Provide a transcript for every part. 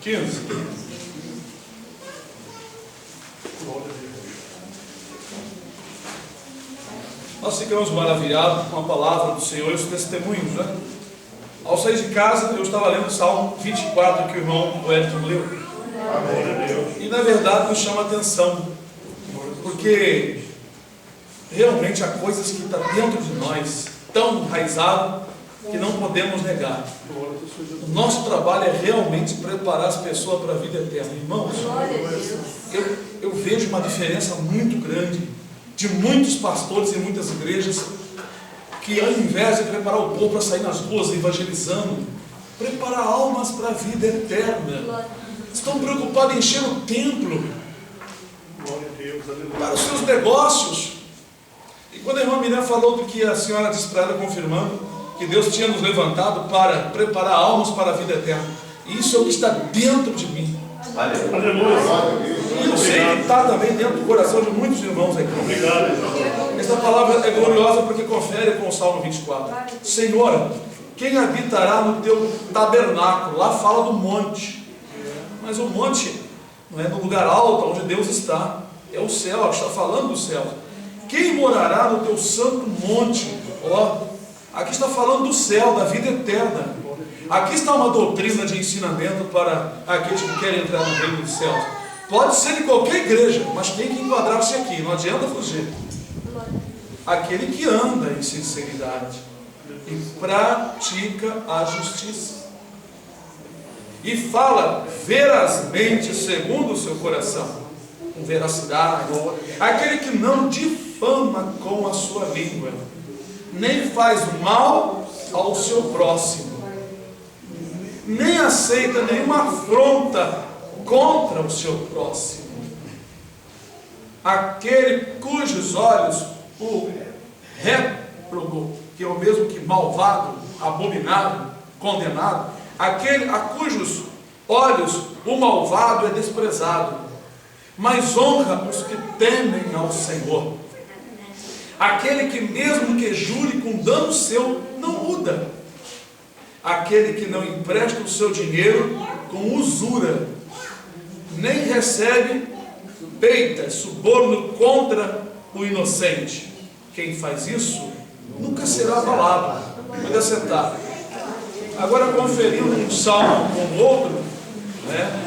15. Nós ficamos maravilhados com a palavra do Senhor e os testemunhos, né? Ao sair de casa, eu estava lendo o Salmo 24 que o irmão Wellington leu. E na verdade nos chama a atenção, porque realmente há coisas que estão dentro de nós, tão enraizado, que não podemos negar. O nosso trabalho é realmente preparar as pessoas para a vida eterna. Irmãos, eu vejo uma diferença muito grande de muitos pastores e muitas igrejas que, ao invés de preparar o povo para sair nas ruas evangelizando, preparar almas para a vida eterna, estão preocupados em encher o templo para os seus negócios. E quando a irmã Miriam falou do que a senhora disse para ela, confirmando que Deus tinha nos levantado para preparar almas para a vida eterna, isso é o que está dentro de mim. E eu sei que está também dentro do coração de muitos irmãos aqui. Esta palavra é gloriosa porque confere com o Salmo 24. Senhor, quem habitará no teu tabernáculo? Lá fala do monte. Mas o monte não é no lugar alto onde Deus está. É o céu, está falando do céu. Quem morará no teu santo monte? Ó, aqui está falando do céu, da vida eterna. Aqui está uma doutrina de ensinamento para aqueles que querem entrar no reino dos céus. Pode ser de qualquer igreja, mas tem que enquadrar-se aqui, não adianta fugir. Aquele que anda em sinceridade e pratica a justiça e fala verazmente segundo o seu coração, com veracidade. Aquele que não difama com a sua língua, nem faz mal ao seu próximo, nem aceita nenhuma afronta contra o seu próximo. Aquele cujos olhos o réprobo, que é o mesmo que malvado, abominável, condenado, aquele a cujos olhos o malvado é desprezado, mas honra os que temem ao Senhor. Aquele que mesmo que jure com dano seu, não muda. Aquele que não empresta o seu dinheiro com usura, nem recebe peita, suborno contra o inocente. Quem faz isso nunca será abalado. Pode sentar. Agora, conferindo um salmo com o outro, né?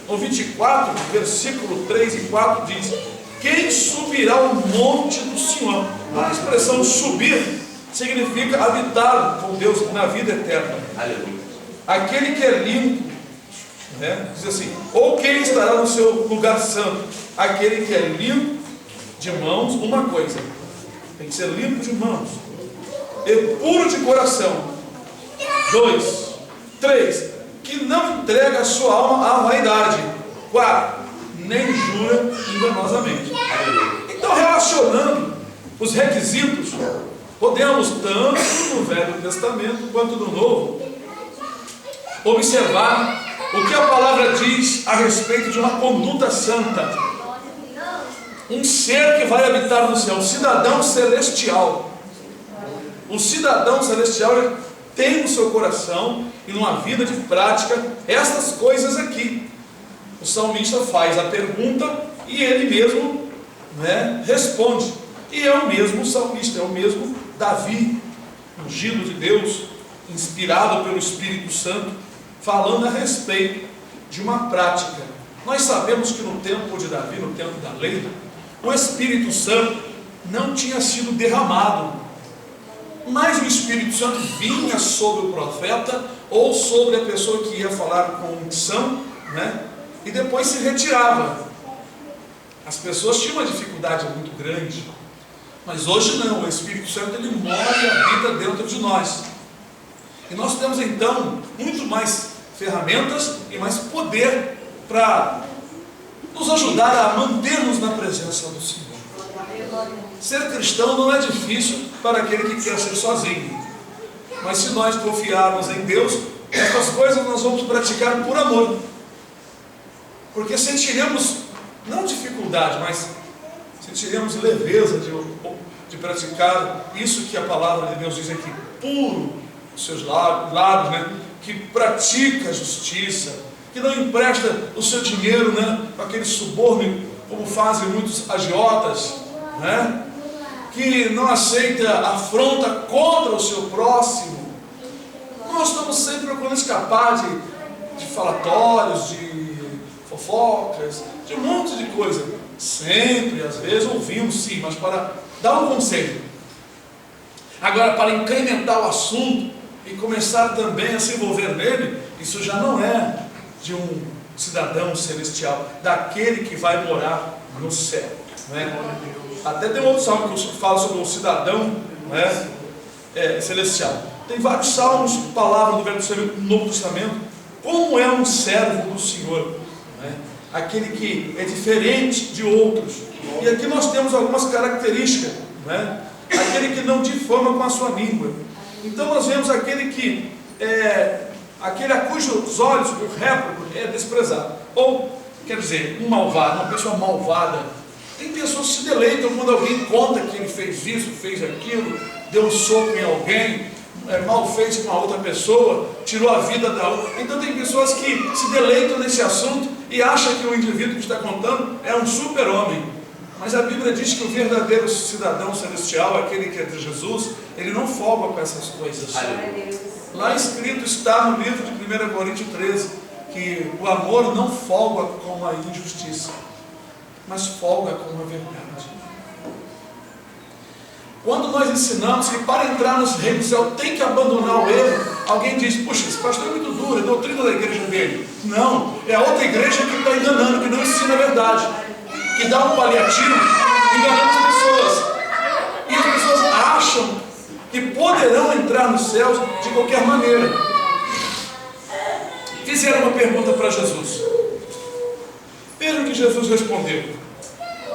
O 24, versículo 3 e 4 diz: quem subirá ao monte do Senhor? A expressão subir significa habitar com Deus na vida eterna. Aleluia. Aquele que é limpo, né? Diz assim: ou quem estará no seu lugar santo? Aquele que é limpo de mãos. Uma coisa, tem que ser limpo de mãos e puro de coração. 2, 3, que não entrega a sua alma à vaidade. 4, nem jura enganosamente. Então, relacionando os requisitos, podemos, tanto no Velho Testamento quanto no Novo, observar o que a palavra diz a respeito de uma conduta santa. Um ser que vai habitar no céu, um cidadão celestial. O cidadão celestial tem no seu coração e numa vida de prática essas coisas aqui. O salmista faz a pergunta e ele mesmo, né, responde. E é o mesmo salmista, é o mesmo Davi, ungido de Deus, inspirado pelo Espírito Santo, falando a respeito de uma prática. Nós sabemos que no tempo de Davi, no tempo da lei, o Espírito Santo não tinha sido derramado, mas o Espírito Santo vinha sobre o profeta ou sobre a pessoa que ia falar com unção, né? E depois se retirava. As pessoas tinham uma dificuldade muito grande, mas hoje não. O Espírito Santo, ele mora e habita dentro de nós, e nós temos então muito mais ferramentas e mais poder para nos ajudar a manter-nos na presença do Senhor. Ser cristão não é difícil para aquele que quer ser sozinho, mas se nós confiarmos em Deus, essas coisas nós vamos praticar por amor, porque sentiremos não dificuldade, mas sentiremos leveza de praticar isso que a palavra de Deus diz aqui: puro os seus lábios, né? Que pratica a justiça, que não empresta o seu dinheiro, né, com aquele suborno, como fazem muitos agiotas, né, que não aceita afronta contra o seu próximo. Nós estamos sempre procurando escapar de falatórios, de fofocas, de um monte de coisa. Sempre, às vezes, ouvimos sim, mas para dar um conselho. Agora, para incrementar o assunto e começar também a se envolver nele, isso já não é de um cidadão celestial, daquele que vai morar no céu. Não é? Até tem um outro salmo que fala sobre o cidadão, não é? Celestial. Tem vários salmos, palavras do Velho Testamento, do Novo Testamento, como é um servo do Senhor, não é? Aquele que é diferente de outros. E aqui nós temos algumas características, não é? Aquele que não difama com a sua língua. Então nós vemos aquele que aquele a cujos olhos o réprobo é desprezado. Ou, quer dizer, um malvado, uma pessoa malvada. Tem pessoas que se deleitam quando alguém conta que ele fez isso, fez aquilo, deu um soco em alguém, mal fez com a outra pessoa, tirou a vida da outra. Então tem pessoas que se deleitam nesse assunto e acham que o indivíduo que está contando é um super-homem. Mas a Bíblia diz que o verdadeiro cidadão celestial, aquele que é de Jesus, ele não folga com essas coisas. Lá escrito está no livro de 1 Coríntios 13, que o amor não folga com a injustiça, mas folga com a verdade. Quando nós ensinamos que para entrar no reino do céu tem que abandonar o erro, alguém diz, puxa, esse pastor é muito duro, é doutrina da igreja dele. Não, é a outra igreja que está enganando, que não ensina a verdade, que dá um paliativo enganando as pessoas. E as pessoas acham que poderão entrar nos céus de qualquer maneira. Fizeram uma pergunta para Jesus. Vejam o que Jesus respondeu.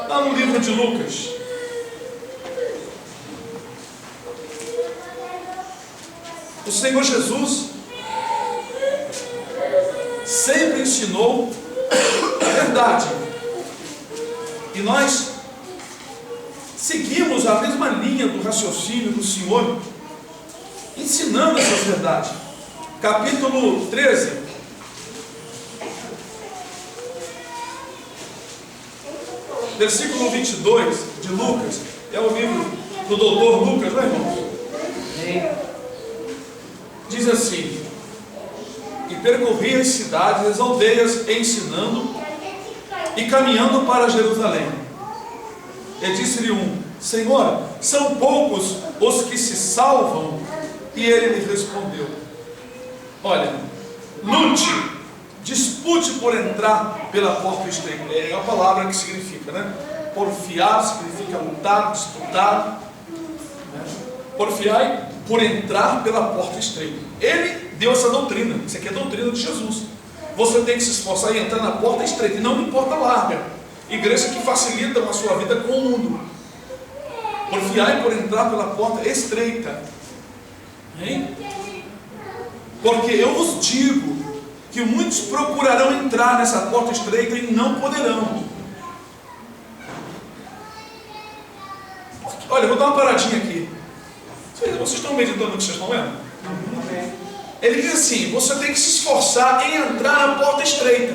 Lá no livro de Lucas. O Senhor Jesus sempre ensinou a verdade. E nós seguimos a mesma linha do raciocínio do Senhor, ensinando essa verdade. Capítulo 13. Versículo 22 de Lucas. É o livro do doutor Lucas, não é, irmãos? Diz assim: e percorria as cidades e as aldeias, ensinando e caminhando para Jerusalém. E disse-lhe um: Senhor, são poucos os que se salvam? E ele lhe respondeu: olha, lute, dispute por entrar pela porta estreita. É a palavra que significa, né? Porfiar significa lutar, disputar, né? Porfiai por entrar pela porta estreita. Ele deu essa doutrina. Isso aqui é a doutrina de Jesus. Você tem que se esforçar em entrar na porta estreita, e não em porta larga. Igrejas que facilitam a sua vida com o mundo. Porfiai por entrar pela porta estreita. Hein? Porque eu vos digo que muitos procurarão entrar nessa porta estreita e não poderão. Olha, eu vou dar uma paradinha aqui. Vocês estão meditando no que vocês estão lendo? Ele diz assim: você tem que se esforçar em entrar na porta estreita.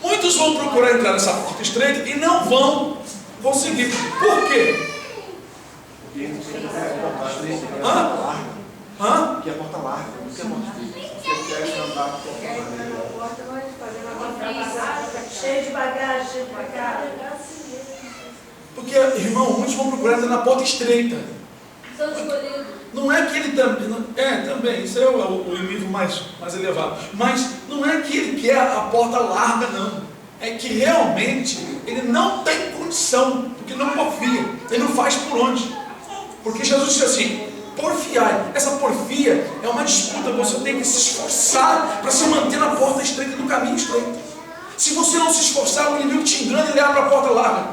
Muitos vão procurar entrar nessa porta estreita e não vão conseguir. Por quê? Hã? Que é a porta larga, não que é a porta estreita. Você quer andar por cheio de bagagem, cheio de bagagem. Porque, irmão, muitos vão procurar entrar na porta estreita. São escolhidos. Não é que ele também, também, isso é o nível mais elevado, mas não é que ele quer a porta larga, não. É que realmente ele não tem condição, porque não porfia, ele não faz por onde. Porque Jesus disse assim: porfiai. Essa porfia é uma disputa, você tem que se esforçar para se manter na porta estreita, no caminho estreito. Se você não se esforçar, o inimigo te engana e leva para a porta larga.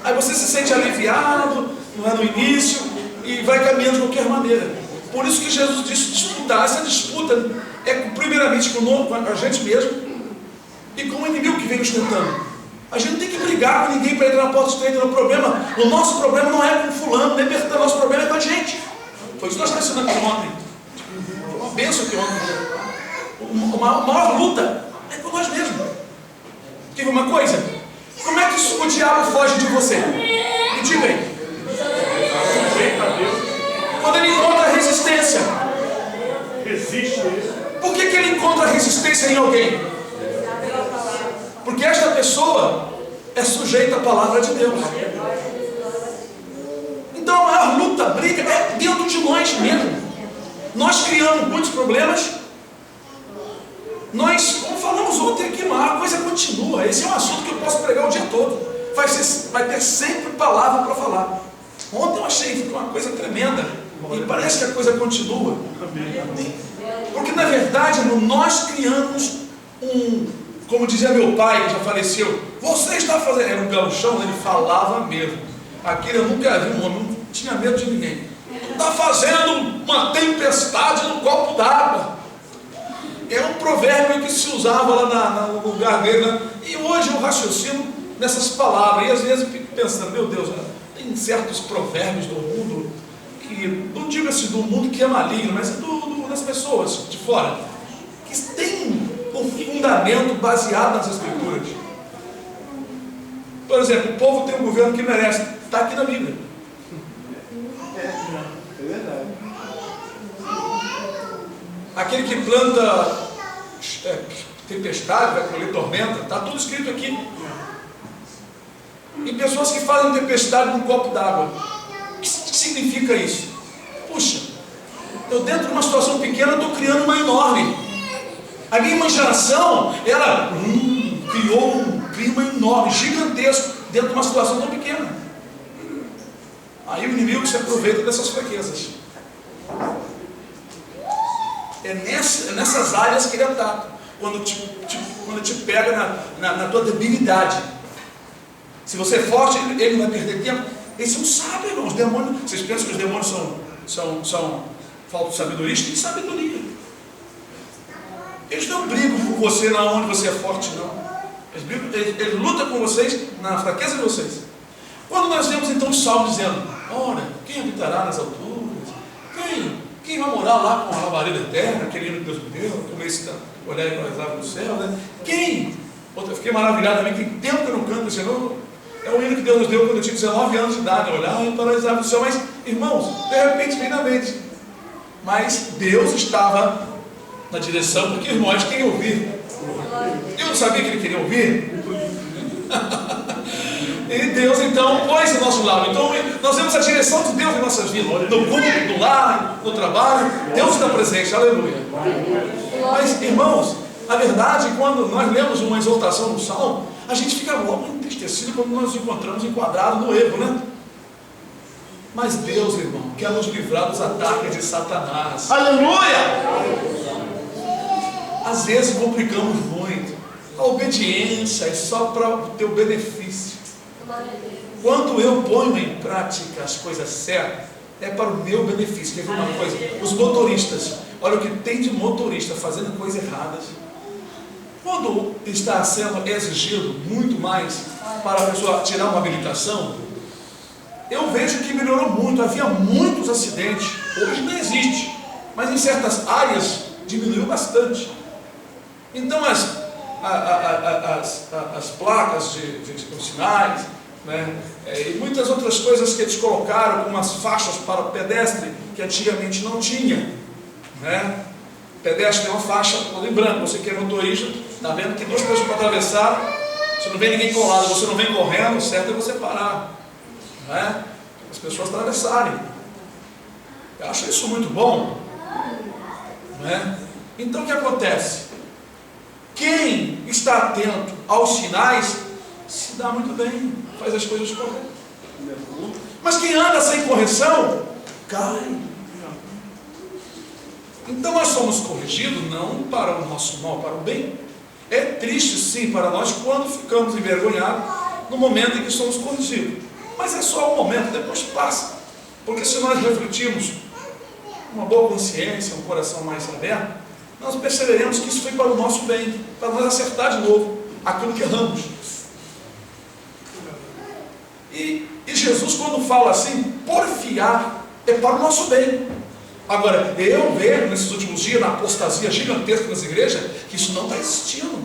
Aí você se sente aliviado, não é, no início, e vai caminhando de qualquer maneira. Por isso que Jesus disse disputar. Essa disputa é primeiramente com a gente mesmo e com o inimigo que vem nos tentando. A gente não tem que brigar com ninguém para entrar na porta estreita. O nosso problema não é com fulano, nem perto. O nosso problema é com a gente. Foi isso que nós estamos ensinando aqui ontem. Foi uma bênção aqui ontem. a maior luta é com nós mesmos. Quer ver uma coisa? Como é que o diabo foge de você? Me diga aí. Quando ele encontra resistência. Resiste mesmo. Por que ele encontra resistência em alguém? Porque esta pessoa é sujeita à palavra de Deus. Então a maior luta, briga, é dentro de nós mesmo. Nós criamos muitos problemas. Nós, como falamos ontem aqui, a coisa continua. Esse é um assunto que eu posso pregar o dia todo. Vai ter sempre palavra para falar. Ontem eu achei uma coisa tremenda. E parece que a coisa continua. Porque na verdade, nós criamos como dizia meu pai, que já faleceu, você está fazendo, era um gauchão, ele falava mesmo. Aquele eu nunca vi um homem, não tinha medo de ninguém. Está fazendo uma tempestade no copo d'água. Era um provérbio que se usava lá no lugar dele, né? E hoje eu raciocino nessas palavras, e às vezes eu fico pensando, meu Deus, tem certos provérbios do mundo, que não digo assim do mundo que é maligno, mas das pessoas de fora, que tem um fundamento baseado nas Escrituras. Por exemplo, o povo tem um governo que merece, está aqui na Bíblia. É verdade. Aquele que planta tempestade, vai colher tormenta, está tudo escrito aqui. E pessoas que fazem tempestade num copo d'água. O que significa isso? Puxa, eu dentro de uma situação pequena estou criando uma enorme. A minha imaginação, ela criou um clima enorme, gigantesco, dentro de uma situação tão pequena. Aí o inimigo se aproveita dessas fraquezas. É nessas áreas que ele ataca. Quando te pega na tua debilidade. Se você é forte, ele vai perder tempo. Eles não sabem, irmão. Os demônios, vocês pensam que os demônios são falta de sabedoria? Eles têm sabedoria. Eles não brigam com você na onde você é forte, não. Eles lutam com vocês na fraqueza de vocês. Quando nós vemos então o Salmo dizendo, ora, quem habitará nas alturas? Quem vai morar lá com a labareda eterna, aquele hino que Deus me deu? Eu comecei a olhar para as aves do céu, né? Quem? Eu fiquei maravilhado também, tem tempo que eu não canto esse hino. É um hino que Deus nos deu quando eu tinha 19 anos de idade, olhar para as aves do céu. Mas, irmãos, de repente vem na mente. Mas Deus estava na direção, porque, irmãos, quem ouvir? Eu não sabia que ele queria ouvir. E Deus então pôs em nosso lado. Então nós vemos a direção de Deus em nossas vidas. No culto, no lar, no trabalho. Deus está presente, aleluia. Mas, irmãos, na verdade, quando nós lemos uma exortação no Salmo, a gente fica logo entristecido quando nós nos encontramos enquadrados no erro, né? Mas Deus, irmão, quer nos livrar dos ataques de Satanás. Aleluia! Às vezes complicamos muito. A obediência é só para o teu benefício. Quando eu ponho em prática as coisas certas, é para o meu benefício. Quer ver uma coisa? Os motoristas, olha o que tem de motorista fazendo coisas erradas. Quando está sendo exigido muito mais para a pessoa tirar uma habilitação, eu vejo que melhorou muito. Havia muitos acidentes, hoje não existe, mas em certas áreas diminuiu bastante. Então as placas de sinais, né, e muitas outras coisas que eles colocaram, como as faixas para o pedestre, que antigamente não tinha, né? Pedestre tem uma faixa toda em branco. Você que é motorista, está vendo que duas pessoas para atravessar, se não vem ninguém colado, você não vem correndo, o certo é você parar, né? As pessoas atravessarem. Eu acho isso muito bom, né? Então o que acontece? Quem está atento aos sinais se dá muito bem, faz as coisas corretas. Mas quem anda sem correção cai. Então nós somos corrigidos não para o nosso mal, para o bem. É triste sim para nós quando ficamos envergonhados no momento em que somos corrigidos. Mas é só um momento, depois passa. Porque se nós refletirmos uma boa consciência, um coração mais aberto, nós perceberemos que isso foi para o nosso bem, para nós acertar de novo aquilo que erramos. E Jesus, quando fala assim, porfiar, é para o nosso bem. Agora, eu vejo nesses últimos dias, na apostasia gigantesca nas igrejas, que isso não está existindo.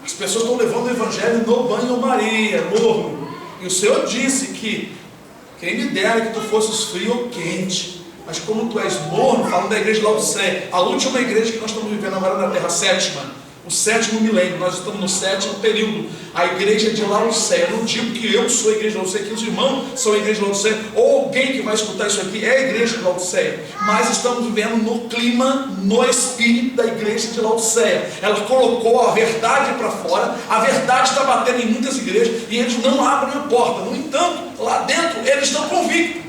As pessoas estão levando o evangelho no banho-maria, morno. E o Senhor disse que quem me dera que tu fosses frio ou quente, mas como tu és morno, falando da igreja de Laodiceia, a última igreja que nós estamos vivendo agora na terra, a sétima, o 7º milênio, nós estamos no 7º período, a igreja de Laodiceia. Eu não digo que eu sou a igreja de Laodiceia, que os irmãos são a igreja de Laodiceia, ou alguém que vai escutar isso aqui é a igreja de Laodiceia, mas estamos vivendo no clima, no espírito da igreja de Laodiceia. Ela colocou a verdade para fora, a verdade está batendo em muitas igrejas e eles não abrem a porta. No entanto, lá dentro eles estão convictos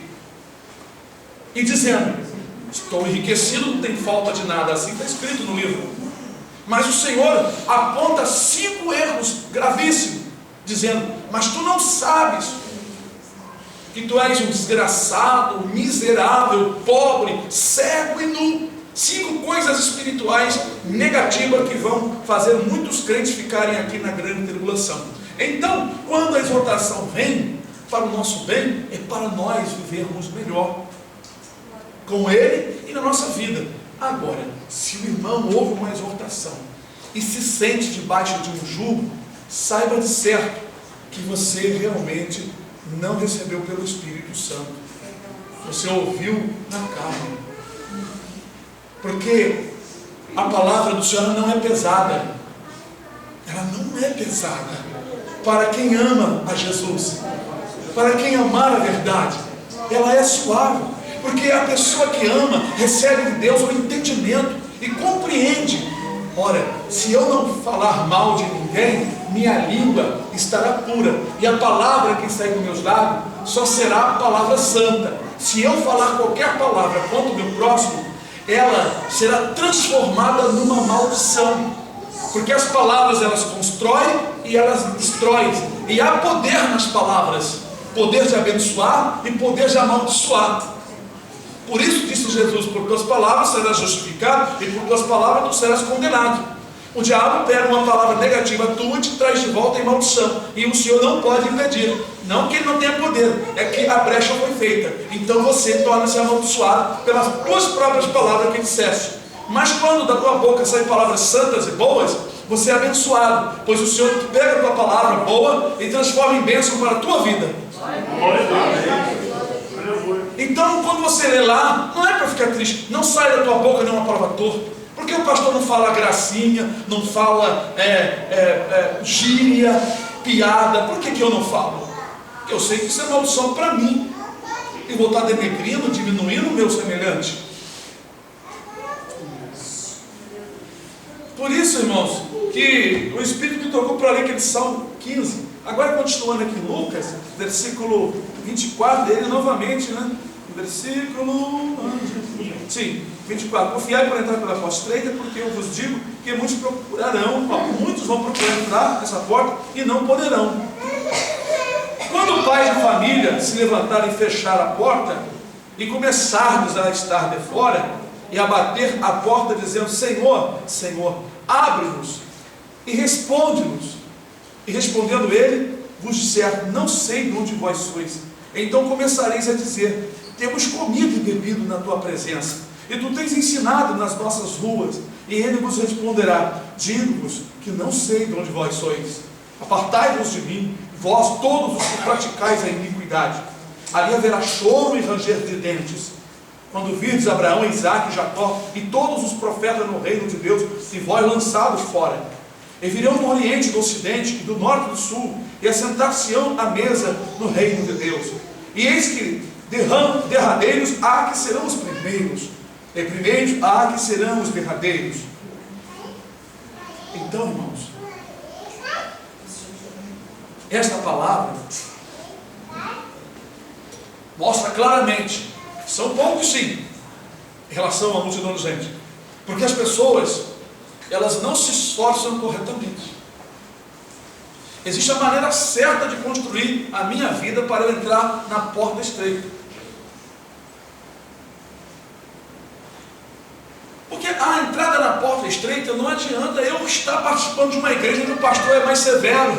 e dizendo: estou enriquecido, não tem falta de nada. Assim está escrito no livro. Mas o Senhor aponta 5 erros gravíssimos, dizendo: mas tu não sabes que tu és um desgraçado, miserável, pobre, cego e nu. 5 coisas espirituais negativas que vão fazer muitos crentes ficarem aqui na grande tribulação. Então, quando a exortação vem para o nosso bem, é para nós vivermos melhor com Ele e na nossa vida. Agora, se o irmão ouve uma exortação e se sente debaixo de um jugo, saiba de certo que você realmente não recebeu pelo Espírito Santo. Você ouviu na carne. Porque a palavra do Senhor não é pesada. Ela não é pesada para quem ama a Jesus, para quem amar a verdade. Ela é suave. Porque a pessoa que ama recebe de Deus o entendimento e compreende. Ora, se eu não falar mal de ninguém, minha língua estará pura, e a palavra que sair dos meus lábios só será a palavra santa. Se eu falar qualquer palavra contra o meu próximo, ela será transformada numa maldição. Porque as palavras, elas constroem e elas destroem. E há poder nas palavras, poder de abençoar e poder de amaldiçoar. Por isso disse Jesus: por tuas palavras serás justificado, e por tuas palavras tu serás condenado. O diabo pega uma palavra negativa tua e te traz de volta em maldição, e o Senhor não pode impedir. Não que ele não tenha poder, é que a brecha foi feita. Então você torna-se amaldiçoado pelas tuas próprias palavras que disseste. Mas quando da tua boca saem palavras santas e boas, você é abençoado, pois o Senhor pega a tua palavra boa e transforma em bênção para a tua vida. Então, quando você lê lá, não é para ficar triste. Não sai da tua boca nenhuma palavra torta. Porque o pastor não fala gracinha, não fala gíria, piada. Por que eu não falo? Porque eu sei que isso é maldição para mim. E vou estar denegrindo, diminuindo o meu semelhante. Por isso, irmãos, que o Espírito me tocou para ler aquele Salmo 15. Agora, continuando aqui em Lucas, versículo 24, ele novamente, né? Versículo 24. Confiai por entrar pela porta estreita, porque eu vos digo que muitos procurarão, muitos vão procurar entrar nessa porta e não poderão. Quando o pai de família se levantar e fechar a porta, e começarmos a estar de fora, e a bater a porta dizendo: Senhor, Senhor, abre-nos e responde-nos. E respondendo ele, vos disser: não sei de onde vós sois. Então começareis a dizer: temos comido e bebido na tua presença, e tu tens ensinado nas nossas ruas. E ele vos responderá: digo-vos que não sei de onde vós sois. Apartai-vos de mim, vós todos os que praticais a iniquidade. Ali haverá choro e ranger de dentes, quando virdes Abraão, Isaque e Jacó e todos os profetas no reino de Deus, e vós lançados fora. E virão do oriente, do ocidente, e do norte e do sul, e assentar-se-ão à mesa no reino de Deus. E eis que derradeiros há que serão os primeiros, e primeiros há que serão os derradeiros. Então, irmãos, esta palavra mostra claramente, são poucos sim, em relação à multidão de gente, porque as pessoas, elas não se esforçam corretamente. Existe a maneira certa de construir a minha vida para eu entrar na porta estreita. Porque a entrada na porta estreita não adianta eu estar participando de uma igreja onde o pastor é mais severo,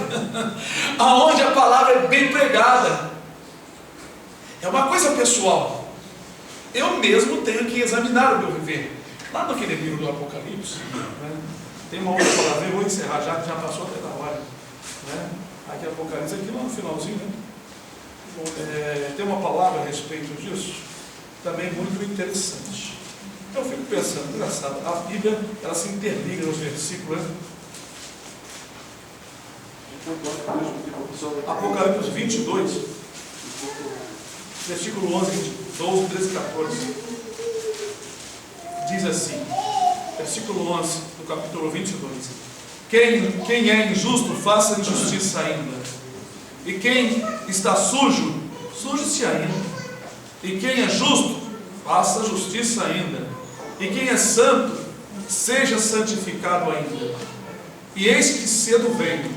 aonde a palavra é bem pregada. É uma coisa pessoal. eu mesmo tenho que examinar o meu viver. Lá naquele livro do Apocalipse, né, tem uma outra palavra, eu vou encerrar já, que já passou até da hora. Né? Aqui Apocalipse, aqui lá no finalzinho, né? Tem uma palavra a respeito disso, também muito interessante. Eu fico pensando, engraçado, a Bíblia, ela se interliga nos versículos, né? Apocalipse 22, versículo 11, 12, 13 e 14. Diz assim, versículo 11 do capítulo 22. Quem é injusto, faça injustiça ainda. E quem está sujo, suje-se ainda. E quem é justo, faça justiça ainda. E quem é santo, seja santificado ainda. E eis que cedo venho,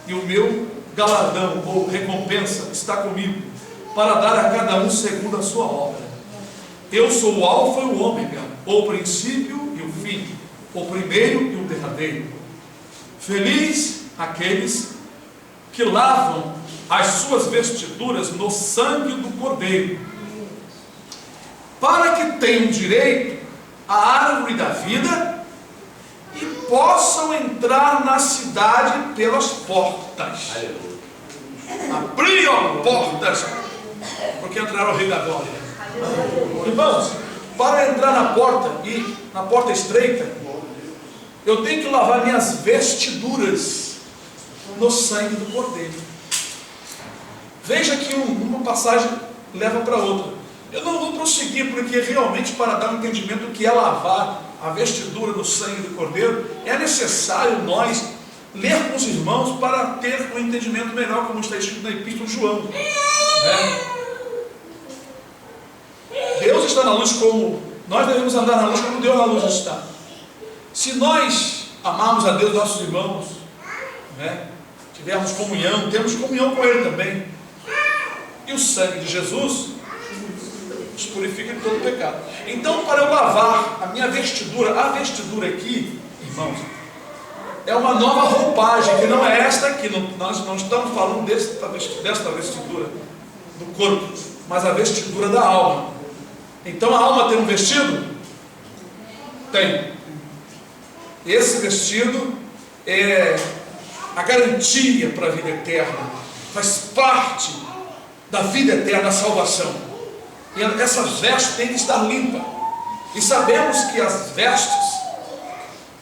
e o meu galardão ou recompensa está comigo, para dar a cada um segundo a sua obra. Eu sou o Alfa e o Ômega, o princípio e o fim, o primeiro e o derradeiro. Feliz aqueles que lavam as suas vestiduras no sangue do Cordeiro, para que tenham direito à árvore da vida e possam entrar na cidade pelas portas. Abriam portas, porque entrará o Rei da Glória. Irmãos, para entrar na porta, e na porta estreita, eu tenho que lavar minhas vestiduras no sangue do Cordeiro. Veja que uma passagem leva para outra. Eu não vou prosseguir, porque realmente, para dar um entendimento do que é lavar a vestidura no sangue do Cordeiro, é necessário nós ler com os irmãos para ter um entendimento melhor, como está escrito na Epístola de João. Deus está na luz como nós devemos andar na luz, como Deus na luz está. Se nós amarmos a Deus, nossos irmãos, tivermos comunhão, temos comunhão com Ele também. E o sangue de Jesus nos purifica de todo pecado. Então, para eu lavar a minha vestidura, a vestidura aqui, irmãos, é uma nova roupagem, que não é esta aqui. Nós não estamos falando desta vestidura do corpo, mas a vestidura da alma. Então a alma tem um vestido? Tem. Esse vestido é a garantia para a vida eterna, faz parte da vida eterna, da salvação. E essas vestes têm que estar limpas. E sabemos que as vestes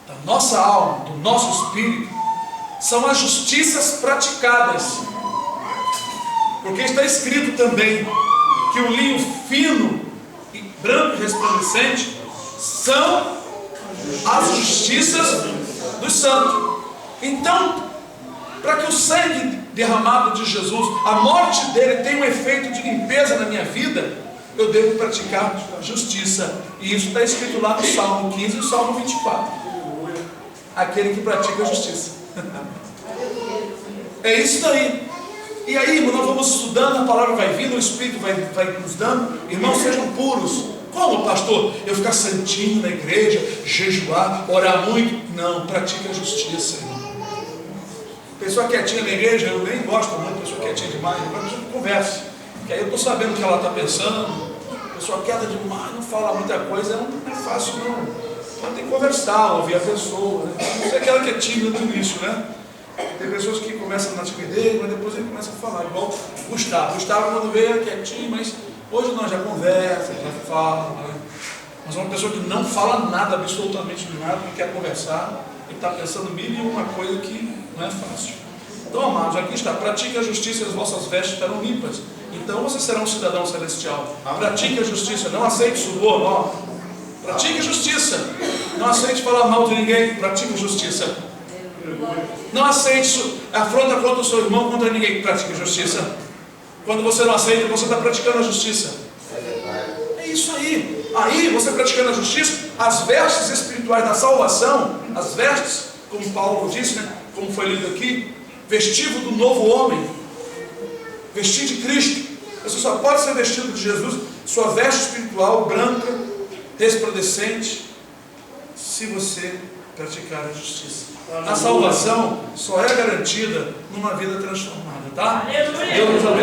da nossa alma, do nosso espírito, são as justiças praticadas. Porque está escrito também que o linho fino e branco e resplandecente são as justiças dos santos. Então, para que o sangue derramado de Jesus, a morte dele, tenha um efeito de limpeza na minha vida, eu devo praticar justiça. E isso está escrito lá no Salmo 15 e no Salmo 24. Aquele que pratica a justiça. É isso daí. E aí, nós vamos estudando, a palavra vai vindo, o Espírito vai nos dando. Irmãos, sejam puros. Como, pastor? Eu ficar santinho na igreja, jejuar, orar muito? Não, pratique a justiça, irmão. Pessoa quietinha na igreja, eu nem gosto muito de pessoa quietinha demais, mas a gente conversa. Que aí eu estou sabendo o que ela está pensando. Pessoa quieta demais, não fala muita coisa, não é fácil não. Então tem que conversar, ouvir a pessoa, né? Não sei aquela que é tímida no início, né? Tem pessoas que começam na timidez, mas depois ele começa a falar, igual Gustavo. Gustavo, quando vê, é quietinho, mas hoje nós já conversa, já fala, né? Mas uma pessoa que não fala nada, absolutamente nada, não quer conversar, ele está pensando mil e uma coisa que não é fácil. Então, amados, aqui está, pratique a justiça e as vossas vestes estarão limpas. Então você será um cidadão celestial. Pratique a justiça, não aceite suborno, ó. Pratique a justiça. Não aceite falar mal de ninguém, pratique a justiça. Não aceite afronta contra o seu irmão, contra ninguém, pratique a justiça. Quando você não aceita, você está praticando a justiça. É isso aí. Aí, você praticando a justiça, as vestes espirituais da salvação, as vestes, como Paulo disse, né? Como foi lido aqui, vestido do novo homem, vestir de Cristo. Você só pode ser vestido de Jesus, sua veste espiritual branca, resplandecente, se você praticar a justiça. A salvação só é garantida numa vida transformada, tá? Deus nos abençoe.